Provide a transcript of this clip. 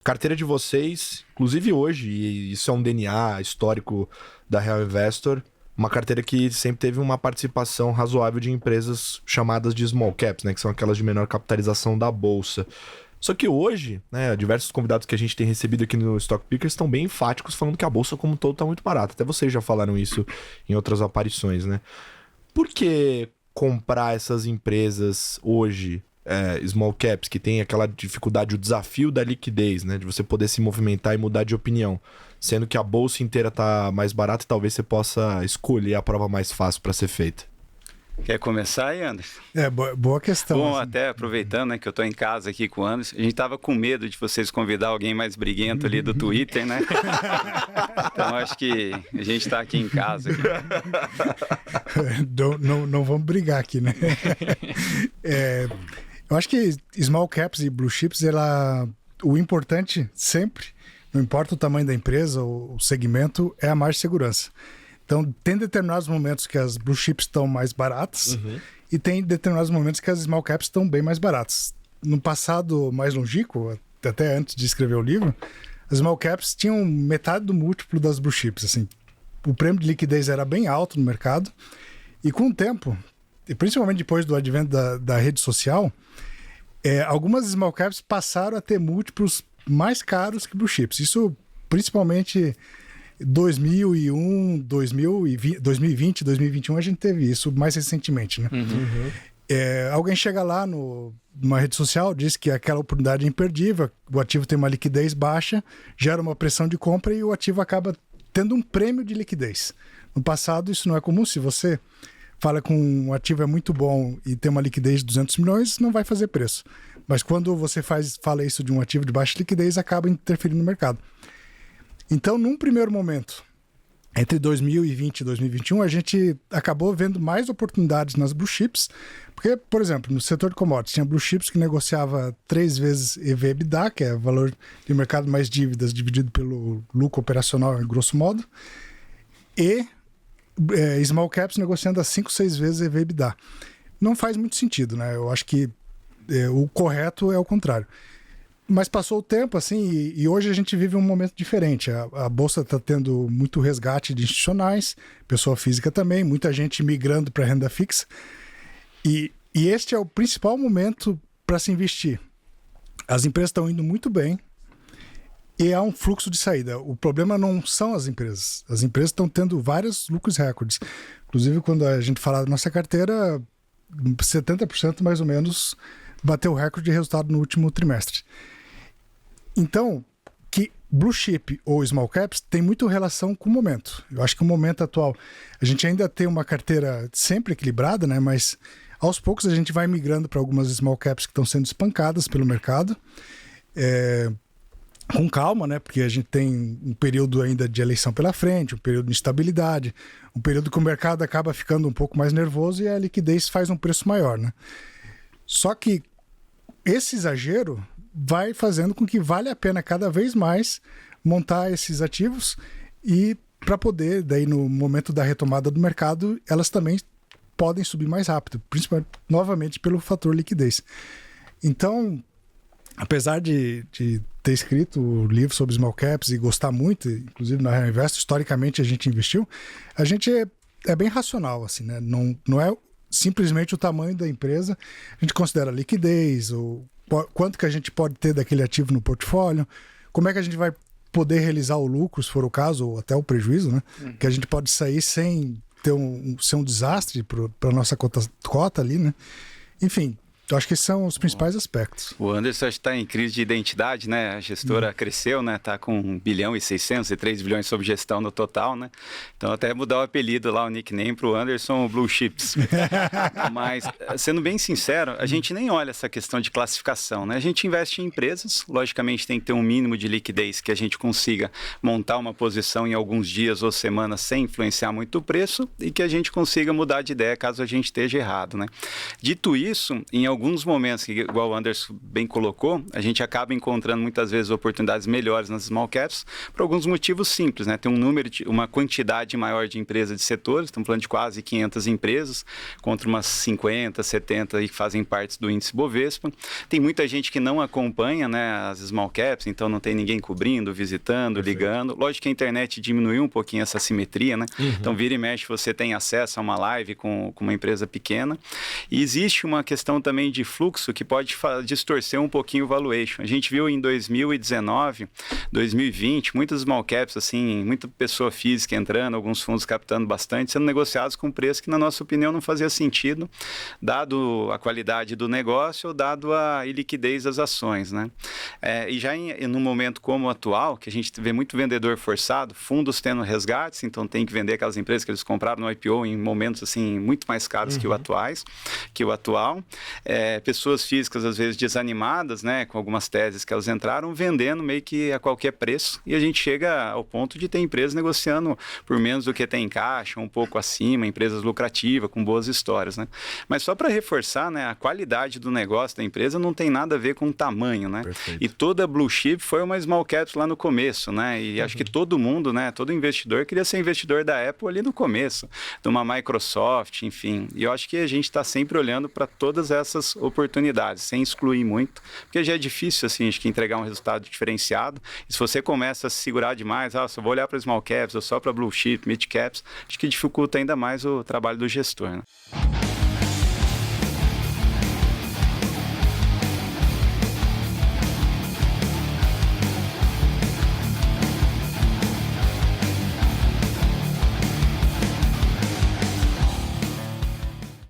Carteira de vocês, inclusive hoje, e isso é um DNA histórico da Real Investor, uma carteira que sempre teve uma participação razoável de empresas chamadas de small caps, né, que são aquelas de menor capitalização da bolsa. Só que hoje, né, diversos convidados que a gente tem recebido aqui no Stock Pickers estão bem enfáticos falando que a bolsa como um todo está muito barata. Até vocês já falaram isso em outras aparições, né? Por que comprar essas empresas hoje, small caps, que tem aquela dificuldade, o desafio da liquidez, né? De você poder se movimentar e mudar de opinião. Sendo que a bolsa inteira tá mais barata e talvez você possa escolher a prova mais fácil para ser feita. Quer começar aí, Anderson? Boa questão. Bom, assim. até aproveitando, né, que eu estou em casa aqui com o Anderson, a gente estava com medo de vocês convidar alguém mais briguento ali do Twitter, né? Então acho que a gente está aqui em casa. Aqui. Não vamos brigar aqui, né? Eu acho que small caps e blue chips, o importante sempre, não importa o tamanho da empresa, o segmento, é a margem de segurança. Então, tem determinados momentos que as blue chips estão mais baratas e tem determinados momentos que as small caps estão bem mais baratas. No passado mais longínquo, até antes de escrever o livro, as small caps tinham metade do múltiplo das blue chips. Assim, o prêmio de liquidez era bem alto no mercado e com o tempo, e principalmente depois do advento da rede social, algumas small caps passaram a ter múltiplos mais caros que blue chips. Isso principalmente 2001, 2020, 2021, a gente teve isso mais recentemente, né? Alguém chega lá numa rede social, diz que aquela oportunidade é imperdível, o ativo tem uma liquidez baixa, gera uma pressão de compra e o ativo acaba tendo um prêmio de liquidez. No passado, isso não é comum. Se você fala que um ativo é muito bom e tem uma liquidez de 200 milhões, não vai fazer preço. Mas quando você fala isso de um ativo de baixa liquidez, acaba interferindo no mercado. Então, num primeiro momento, entre 2020 e 2021, a gente acabou vendo mais oportunidades nas blue chips, porque, por exemplo, no setor de commodities, tinha blue chips que negociava 3 vezes EV/EBITDA, que é o valor de mercado mais dívidas dividido pelo lucro operacional, em grosso modo, e small caps negociando a 5, 6 vezes EV/EBITDA. Não faz muito sentido, né? Eu acho que o correto é o contrário. Mas passou o tempo, assim, e hoje a gente vive um momento diferente. A Bolsa está tendo muito resgate de institucionais, pessoa física também, muita gente migrando para renda fixa. E este é o principal momento para se investir. As empresas estão indo muito bem e há um fluxo de saída. O problema não são as empresas. As empresas estão tendo vários lucros recordes. Inclusive, quando a gente fala da nossa carteira, 70% mais ou menos bateu o recorde de resultado no último trimestre. Então, que blue chip ou small caps tem muito relação com o momento. Eu acho que o momento atual, a gente ainda tem uma carteira sempre equilibrada, né? Mas aos poucos a gente vai migrando para algumas small caps que estão sendo espancadas pelo mercado. Com calma, né? Porque a gente tem um período ainda de eleição pela frente, um período de instabilidade, um período que o mercado acaba ficando um pouco mais nervoso e a liquidez faz um preço maior, né? Só que esse exagero vai fazendo com que vale a pena cada vez mais montar esses ativos e para poder, daí no momento da retomada do mercado, elas também podem subir mais rápido, principalmente, novamente, pelo fator liquidez. Então, apesar de ter escrito o livro sobre small caps e gostar muito, inclusive na Real Invest, historicamente a gente investiu, a gente é bem racional, assim, né? Não é simplesmente o tamanho da empresa, a gente considera liquidez, quanto que a gente pode ter daquele ativo no portfólio, como é que a gente vai poder realizar o lucro, se for o caso, ou até o prejuízo, né? Que a gente pode sair sem ser um desastre para a nossa cota ali, né? Enfim, eu acho que esses são os principais aspectos. O Anderson está em crise de identidade, né? A gestora cresceu, né? Está com 1 bilhão e 600 e 3 bilhões sob gestão no total, né? Então até mudar o apelido lá, o nickname para o Anderson Blue Chips. Mas, sendo bem sincero, a gente nem olha essa questão de classificação, né? A gente investe em empresas, logicamente tem que ter um mínimo de liquidez que a gente consiga montar uma posição em alguns dias ou semanas sem influenciar muito o preço e que a gente consiga mudar de ideia caso a gente esteja errado, né? Dito isso, em alguns alguns momentos, que, igual o Anderson bem colocou, a gente acaba encontrando muitas vezes oportunidades melhores nas small caps por alguns motivos simples, né? Tem uma quantidade maior de empresas de setores, estamos falando de quase 500 empresas, contra umas 50, 70 aí que fazem parte do índice Bovespa. Tem muita gente que não acompanha, né, as small caps, então não tem ninguém cobrindo, visitando, ligando. Lógico que a internet diminuiu um pouquinho essa simetria, né? Então, vira e mexe, você tem acesso a uma live com uma empresa pequena. E existe uma questão também de fluxo que pode distorcer um pouquinho o valuation. A gente viu em 2019, 2020, muitas small caps, assim, muita pessoa física entrando, alguns fundos captando bastante, sendo negociados com preço que, na nossa opinião, não fazia sentido, dado a qualidade do negócio ou dado a iliquidez das ações, né? E já num momento como o atual, que a gente vê muito vendedor forçado, fundos tendo resgates, então tem que vender aquelas empresas que eles compraram no IPO em momentos assim muito mais caros que o atual. Pessoas físicas às vezes desanimadas, né, com algumas teses que elas entraram, vendendo meio que a qualquer preço, e a gente chega ao ponto de ter empresas negociando por menos do que tem em caixa, um pouco acima, empresas lucrativas, com boas histórias, né? Mas só para reforçar, né, a qualidade do negócio da empresa não tem nada a ver com o tamanho, né? Perfeito. E toda blue chip foi uma small cap lá no começo, né? E acho que todo mundo, né, todo investidor queria ser investidor da Apple ali no começo, de uma Microsoft, enfim. E eu acho que a gente está sempre olhando para todas essas oportunidades, sem excluir muito, porque já é difícil, assim, acho que entregar um resultado diferenciado. E se você começa a se segurar demais, só vou olhar para small caps ou só para blue chip, mid caps, acho que dificulta ainda mais o trabalho do gestor, né?